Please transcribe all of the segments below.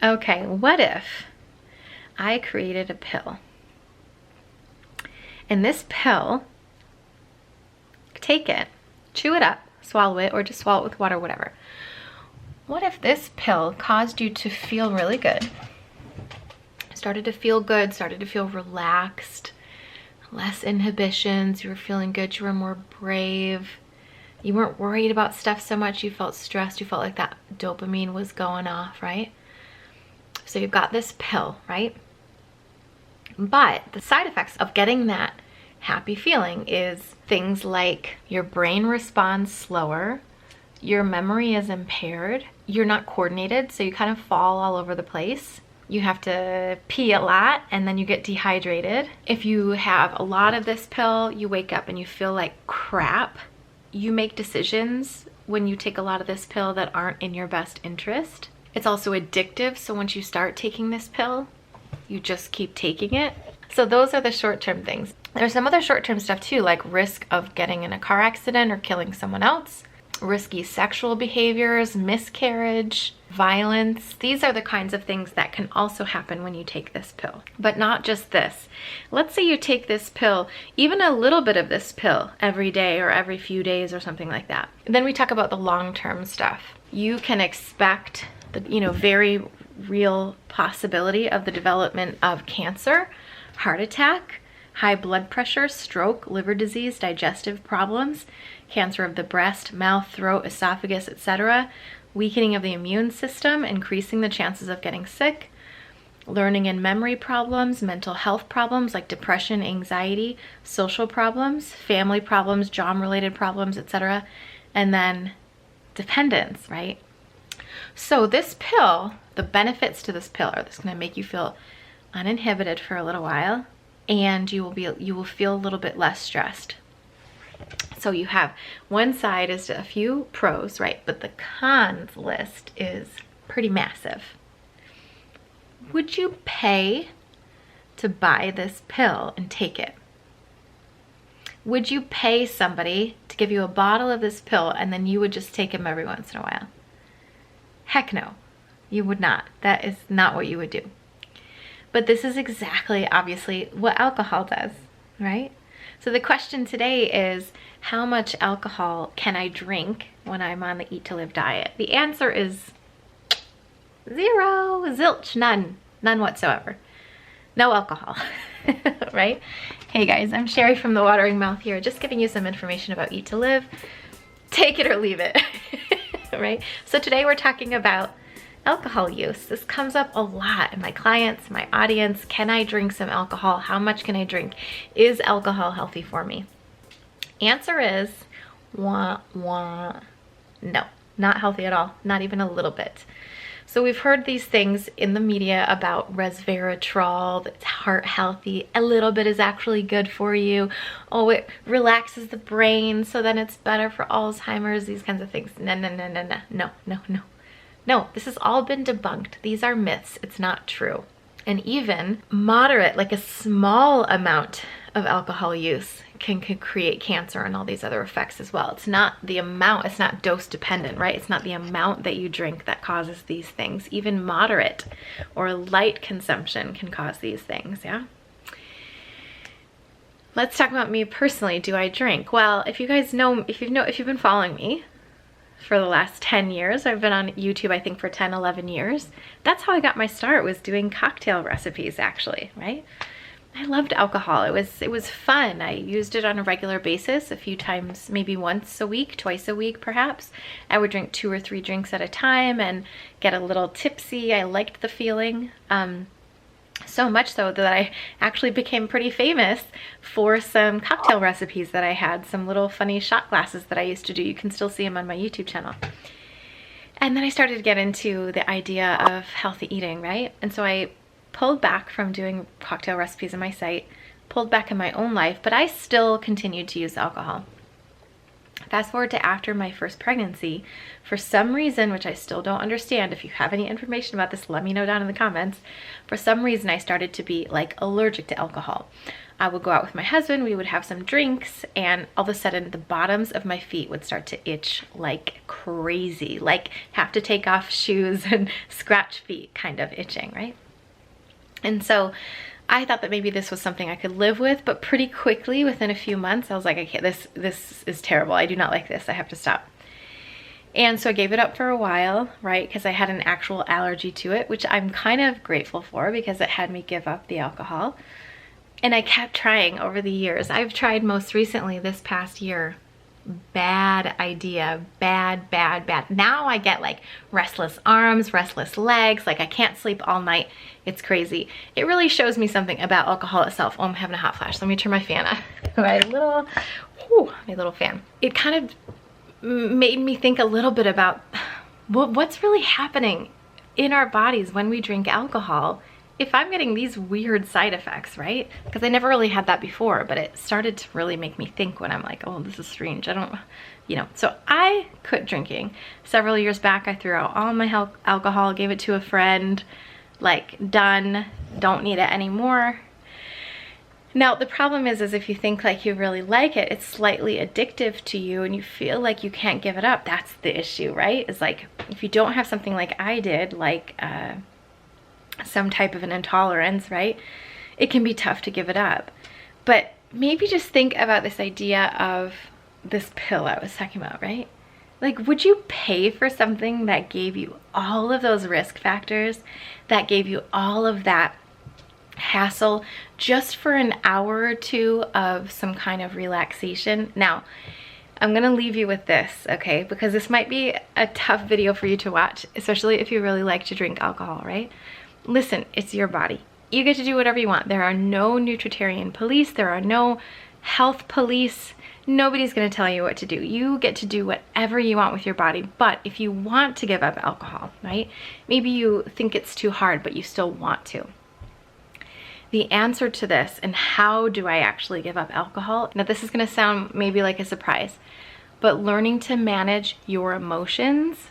Okay, what if I created a pill? And this pill, take it, chew it up, swallow it, or just swallow it with water, whatever. What if this pill caused you to feel really good? Started to feel good, started to feel relaxed, less inhibitions, you were feeling good, you were more brave, you weren't worried about stuff so much, you felt stressed, you felt like that dopamine was going off, right? So you've got this pill, right? But the side effects of getting that happy feeling is things like your brain responds slower, your memory is impaired, you're not coordinated, so you kind of fall all over the place. You have to pee a lot and then you get dehydrated. If you have a lot of this pill, you wake up and you feel like crap. You make decisions when you take a lot of this pill that aren't in your best interest. It's also addictive, so once you start taking this pill, you just keep taking it. So those are the short-term things. There's some other short-term stuff too, like risk of getting in a car accident or killing someone else, risky sexual behaviors, miscarriage, violence. These are the kinds of things that can also happen when you take this pill. But not just this. Let's say you take this pill, even a little bit of this pill every day or every few days or something like that. And then we talk about the long-term stuff. You can expect the, very real possibility of the development of cancer, heart attack, high blood pressure, stroke, liver disease, digestive problems, cancer of the breast, mouth, throat, esophagus, etc., weakening of the immune system, increasing the chances of getting sick, learning and memory problems, mental health problems like depression, anxiety, social problems, family problems, job-related problems, etc., and then dependence, right? So this pill, the benefits to this pill are this going to make you feel uninhibited for a little while, and you will feel a little bit less stressed. So you have one side is a few pros, right? But the cons list is pretty massive. Would you pay to buy this pill and take it? Would you pay somebody to give you a bottle of this pill and then you would just take them every once in a while? Heck no, you would not. That is not what you would do. But this is exactly, obviously, what alcohol does, right? So the question today is, how much alcohol can I drink when I'm on the Eat to Live diet? The answer is zero, zilch, none whatsoever. No alcohol, right? Hey guys, I'm Cheri from The Watering Mouth here, just giving you some information about Eat to Live. Take it or leave it, right? So today we're talking about alcohol use. This comes up a lot in my clients, my audience. Can I drink some alcohol? How much can I drink? Is alcohol healthy for me? Answer is, no, not healthy at all, not even a little bit. So we've heard these things in the media about resveratrol, that's heart healthy, a little bit is actually good for you. Oh, it relaxes the brain, so then it's better for Alzheimer's, these kinds of things. No, this has all been debunked. These are myths. It's not true. And even moderate, like a small amount of alcohol use can create cancer and all these other effects as well. It's not the amount, it's not dose dependent, right? It's not the amount that you drink that causes these things. Even moderate or light consumption can cause these things, yeah? Let's talk about me personally. Do I drink? Well, if you guys know, if you've been following me for the last 10 years, I've been on YouTube, I think, for 10, 11 years. That's how I got my start, was doing cocktail recipes, actually, right? I loved alcohol. It was fun. I used it on a regular basis, a few times, maybe once a week, twice a week, perhaps. I would drink 2 or 3 drinks at a time and get a little tipsy. I liked the feeling. So much so that I actually became pretty famous for some cocktail recipes that I had, some little funny shot glasses that I used to do. You can still see them on my YouTube channel. And then I started to get into the idea of healthy eating, right? And so I pulled back from doing cocktail recipes on my site, pulled back in my own life, but I still continued to use alcohol. Fast forward to after my first pregnancy, for some reason, which I still don't understand, if you have any information about this, let me know down in the comments. For some reason, I started to be like allergic to alcohol. I would go out with my husband, we would have some drinks, and all of a sudden the bottoms of my feet would start to itch like crazy, like have to take off shoes and scratch feet kind of itching, right? And so I thought that maybe this was something I could live with, but pretty quickly, within a few months, I was like, okay, this is terrible. I do not like this. I have to stop. And so I gave it up for a while, right? Because I had an actual allergy to it, which I'm kind of grateful for because it had me give up the alcohol. And I kept trying over the years. I've tried most recently this past year. Bad idea, bad. Now I get like restless arms, restless legs, like I can't sleep all night. It's crazy. It really shows me something about alcohol itself. Oh, I'm having a hot flash. Let me turn my fan on. my little fan. It kind of made me think a little bit about what's really happening in our bodies when we drink alcohol. If I'm getting these weird side effects, right? Because I never really had that before, but it started to really make me think when I'm like, oh, this is strange. I don't, you know. So I quit drinking. Several years back, I threw out all my alcohol, gave it to a friend, like done, don't need it anymore. Now, the problem is if you think like you really like it, it's slightly addictive to you and you feel like you can't give it up. That's the issue, right? It's like, if you don't have something like I did, like, some type of an intolerance, right? It can be tough to give it up. But maybe just think about this idea of this pill I was talking about, right? Like, would you pay for something that gave you all of those risk factors, that gave you all of that hassle just for an hour or two of some kind of relaxation? Now, I'm gonna leave you with this, okay? Because this might be a tough video for you to watch, especially if you really like to drink alcohol, right? Listen, it's your body. You get to do whatever you want. There are no Nutritarian police. There are no health police. Nobody's going to tell you what to do. You get to do whatever you want with your body. But if you want to give up alcohol, right? Maybe you think it's too hard, but you still want to. The answer to this, and how do I actually give up alcohol? Now, this is going to sound maybe like a surprise, but learning to manage your emotions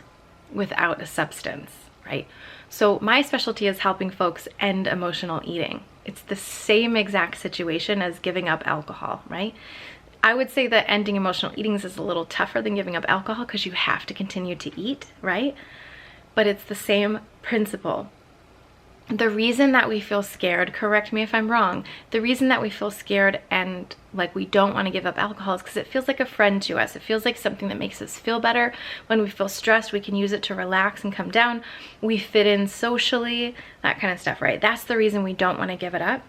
without a substance, right? So my specialty is helping folks end emotional eating. It's the same exact situation as giving up alcohol, right? I would say that ending emotional eating is a little tougher than giving up alcohol because you have to continue to eat, right? But it's the same principle. The reason that we feel scared, correct me if I'm wrong, the reason that we feel scared and like we don't want to give up alcohol is because it feels like a friend to us. It feels like something that makes us feel better. When we feel stressed, we can use it to relax and come down. We fit in socially, that kind of stuff, right? That's the reason we don't want to give it up.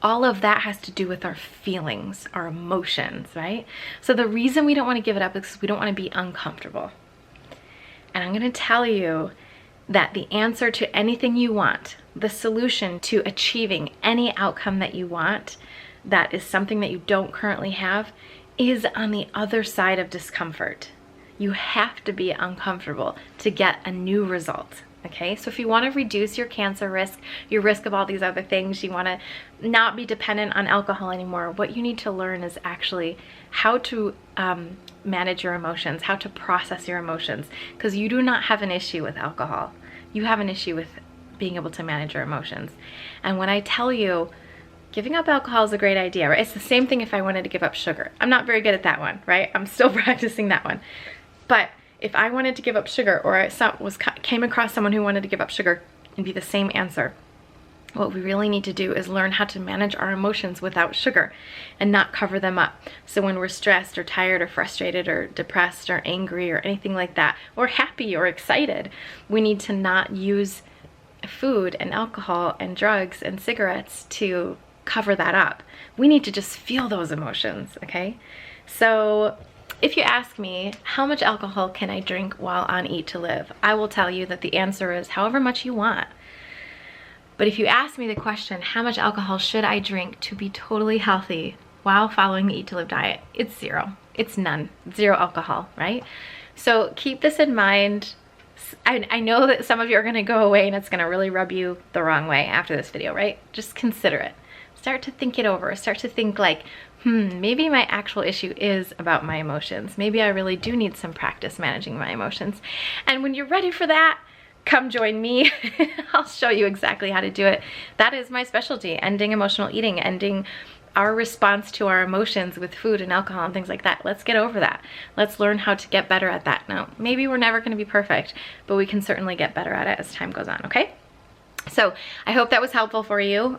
All of that has to do with our feelings, our emotions, right? So the reason we don't want to give it up is because we don't want to be uncomfortable. And I'm going to tell you that the answer to anything you want, the solution to achieving any outcome that you want, that is something that you don't currently have, is on the other side of discomfort. You have to be uncomfortable to get a new result. Okay, so if you want to reduce your cancer risk, your risk of all these other things, you want to not be dependent on alcohol anymore, what you need to learn is actually how to manage your emotions, how to process your emotions, because you do not have an issue with alcohol. You have an issue with being able to manage your emotions. And when I tell you giving up alcohol is a great idea, right? It's the same thing if I wanted to give up sugar. I'm not very good at that one, right? I'm still practicing that one. But if I wanted to give up sugar, or I came across someone who wanted to give up sugar, it'd be the same answer. What we really need to do is learn how to manage our emotions without sugar and not cover them up. So when we're stressed or tired or frustrated or depressed or angry or anything like that, or happy or excited, we need to not use food and alcohol and drugs and cigarettes to cover that up. We need to just feel those emotions, okay? So if you ask me, how much alcohol can I drink while on Eat to Live? I will tell you that the answer is however much you want. But if you ask me the question, how much alcohol should I drink to be totally healthy while following the Eat to Live diet? It's zero. It's none. Zero alcohol, right? So keep this in mind. I know that some of you are going to go away and it's going to really rub you the wrong way after this video, right? Just consider it. Start to think it over. Start to think like, maybe my actual issue is about my emotions. Maybe I really do need some practice managing my emotions. And when you're ready for that, come join me. I'll show you exactly how to do it. That is my specialty, ending emotional eating, ending our response to our emotions with food and alcohol and things like that. Let's get over that. Let's learn how to get better at that. Now, maybe we're never going to be perfect, but we can certainly get better at it as time goes on, okay? So I hope that was helpful for you.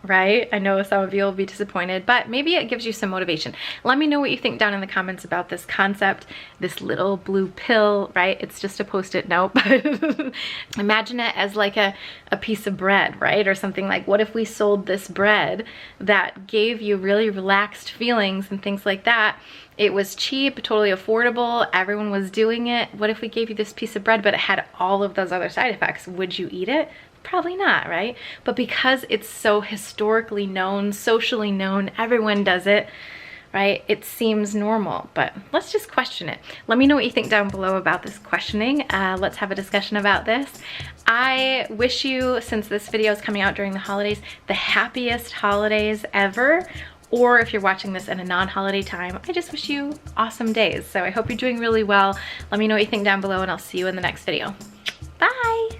Right? I know some of you will be disappointed, but maybe it gives you some motivation. Let me know what you think down in the comments about this concept, this little blue pill, right? It's just a Post-it note, but imagine it as like a piece of bread, right? Or something like, what if we sold this bread that gave you really relaxed feelings and things like that? It was cheap, totally affordable, everyone was doing it. What if we gave you this piece of bread, but it had all of those other side effects? Would you eat it? Probably not, right? But because it's so historically known, socially known, everyone does it, right? It seems normal, but let's just question it. Let me know what you think down below about this questioning. Let's have a discussion about this. I wish you, since this video is coming out during the holidays, the happiest holidays ever. Or if you're watching this in a non-holiday time, I just wish you awesome days. So I hope you're doing really well. Let me know what you think down below, and I'll see you in the next video. Bye.